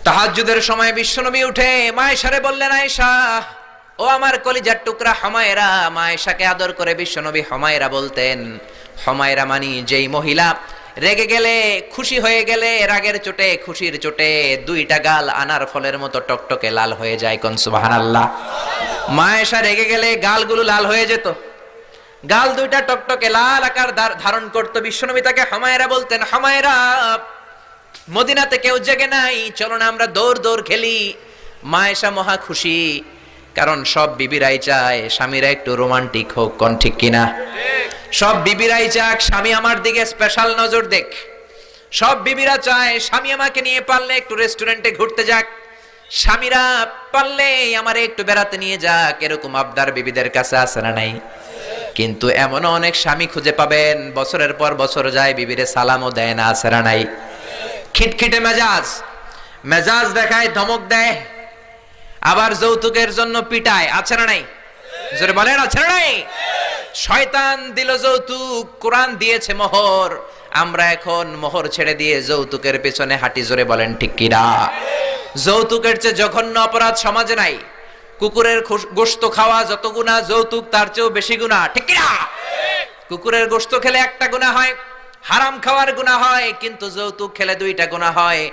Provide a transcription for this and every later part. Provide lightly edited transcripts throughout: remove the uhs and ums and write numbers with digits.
তাহাজ্জুদের সময় বিশ্বনবী উঠে মায়েশারে বললেন, আয়েশা ও আমার কলিজার টুকরা হুমায়রা। মায়েশাকে আদর করে বিশ্বনবী হুমায়রা বলতেন। হুমায়রা মানি যেই মহিলা রেগে গেলে, খুশি হয়ে গেলে, রাগের চোটে, খুশির চোটে দুইটা গাল আনার ফলের মতো টকটকে লাল হয়ে যায়। কোন সুবহানাল্লাহ। মায়েশা রেগে গেলে গালগুলো লাল হয়ে যেত, গাল দুইটা টকটকে লাল আকার ধারণ করতো। বিশ্বনবী তাকে হুমায়রা বলতেন, হুমায়রা মদিনাতে কেউ জেগে নাই, চলো না আমরা দৌড় দৌড় খেলি। মায়েশা মহা খুশি, কারণ সব বিবিরাই চায় স্বামীরা একটু রোমান্টিক হোক। কোন ঠিক কিনা? সব বিবিরাই চাক স্বামী আমার দিকে স্পেশাল নজর দেখ। সব বিবিরা চায় স্বামী আমাকে নিয়ে পারলে একটু রেস্টুরেন্টে ঘুরতে যাক, স্বামীরা পারলে আমারে একটু বেড়াতে নিয়ে যাক। এরকম আবদার বিবিদের কাছে আছে না নাই? কিন্তু এমনও অনেক স্বামী খুঁজে পাবেন বছরের পর বছর যায়, বিবিরে সালামও দেয় না। আছে না নাই? খিটখিটে মেজাজ, মেজাজ দেখায়, ধমক দেয়, আবার যৌতুকের জন্য পিটায়। আছে না নাই? জোরে বলেন, আছে না নাই? শয়তান দিল যৌতুক, কোরআন দিয়েছে মোহর। আমরা এখন মোহর ছেড়ে দিয়ে যৌতুকের পেছনে হাঁটি। জোরে বলেন ঠিক কিনা? যৌতুকের চেয়ে জঘন্য অপরাধ সমাজে নাই। কুকুরের গোশত খাওয়া যত গুনাহ, যৌতুক তার চেয়েও বেশি গুনাহ। ঠিক কিনা? কুকুরের গোশত খেলে একটা গুনাহ হয়, হারাম খাওয়ার গুনাহ হয়, কিন্তু যৌতুক খেলে দুইটা গুনাহ হয়।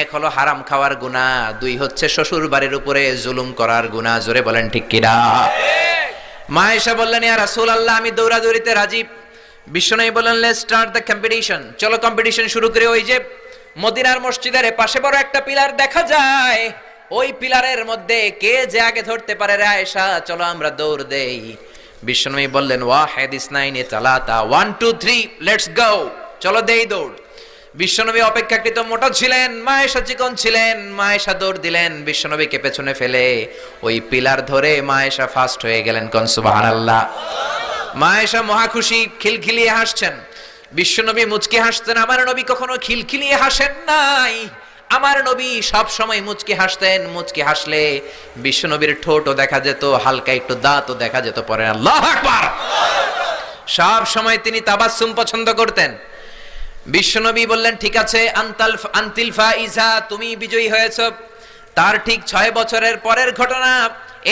এক হলো হারাম খাওয়ার গুনাহ, দুই হচ্ছে শ্বশুর বাড়ির উপরে জুলুম করার গুনাহ। জোরে বলেন ঠিক কিনা? মায়েশা বললেন, ইয়া রাসূলুল্লাহ আমি দৌড়াদৌড়িতে রাজি। বিশ্বনবী বললেন, লেটস স্টার্ট দ্য কম্পিটিশন, চলো কম্পিটিশন শুরু করি। ওই যে মদিনার মসজিদের পাশে বড় একটা পিলার দেখা যায়, ওই পিলারের মধ্যে কে যে আগে ধরতে পারে রে আয়েশা, চলো আমরা দৌড় দেই। বিশ্বনবী বললেন, ওয়াহিদ ইসনাইনি তালাতা, 1 2 3 লেটস গো, চলো দেই দৌড়। বিশ্বনবী অপেক্ষাকৃত মোটা ছিলেন, মায়েশা চিকন ছিলেন। মায়েশা দৌড় দিলেন, বিশ্বনবীকে পেছনে ফেলে ওই পিলার ধরে মায়েশা ফার্স্ট হয়ে গেলেন। কোন সুবহানাল্লাহ। মায়েশা মহা খুশি, খিলখিলিয়ে হাসছেন। বিশ্বনবী মুচকি হাসতেন। আমার নবী কখনো খিলখিলিয়ে হাসেন নাই। আমার নবী সব সময় মুচকি হাসতেন। মুচকি হাসলে বিশ্বনবীর ঠোঁটও দেখা যেত, হালকা একটু দাঁতও দেখা যেত। পরে আল্লাহু আকবার। সব সময় তিনি তাবাসসুম পছন্দ করতেন। বিশ্বনবী বললেন, ঠিক আছে, আনতিল ফাইজা, তুমি বিজয়ী হয়েছো। তার ঠিক 6 বছরের পরের ঘটনা।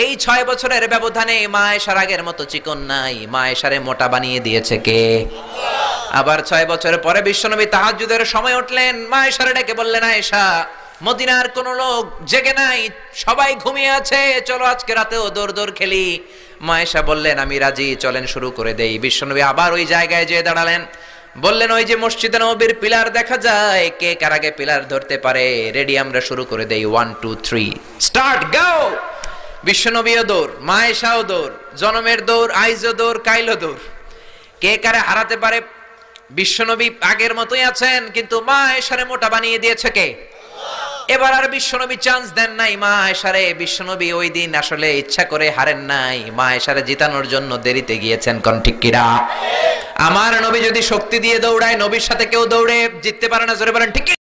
এই 6 বছরের ব্যবধানে মায়েশার আগের মতো চিকন নাই, মায়েশারে মোটা বানিয়ে দিয়েছে কে? আবার 6 বছরের পরে বিশ্বনবী তাহাজ্জুদের সময় উঠলেন, মায়েশারে ডেকে বললেন, আয়েশা মদিনার কোন লোক জেগে নাই, সবাই ঘুমিয়ে আছে, চলো আজকে রাতেও দৌড় দৌড় খেলি। মায়েশা বললেন, আমি রাজি, চলেন শুরু করে দেই। বিশ্বনবী আবার ওই জায়গায় যেয়ে দাঁড়ালেন, বললেন, ওই যে মসজিদে নববীর পিলার দেখা যায়, কে কার আগে পিলার ধরতে পারে? রেডি, আমরা শুরু করে দেই। 1 2 3 স্টার্ট, গো। বিশ্বনবীও দৌড়, মায়েশাও দৌড়, জনমের দৌড়, আইজও দৌড়, কাইলও দৌড়। কে কারে হারাতে পারে? বিশ্বনবী আগের মতোই আছেন, কিন্তু মায়েশারে মোটা বানিয়ে দিয়েছে কে? এবার আর বিশ্বনবী চান্স দেন নাই মায়েশারে। বিশ্বনবী ওই দিন আসলে ইচ্ছা করে হারেন নাই, মায়েশারে জিতানোর জন্য দেরিতে গিয়েছেন। কোন ঠিক কিনা? আমার নবী যদি শক্তি দিয়ে দৌড়ায়, নবীর সাথে কেউ দৌড়ে জিততে পারে না। জোরে বলেন ঠিক।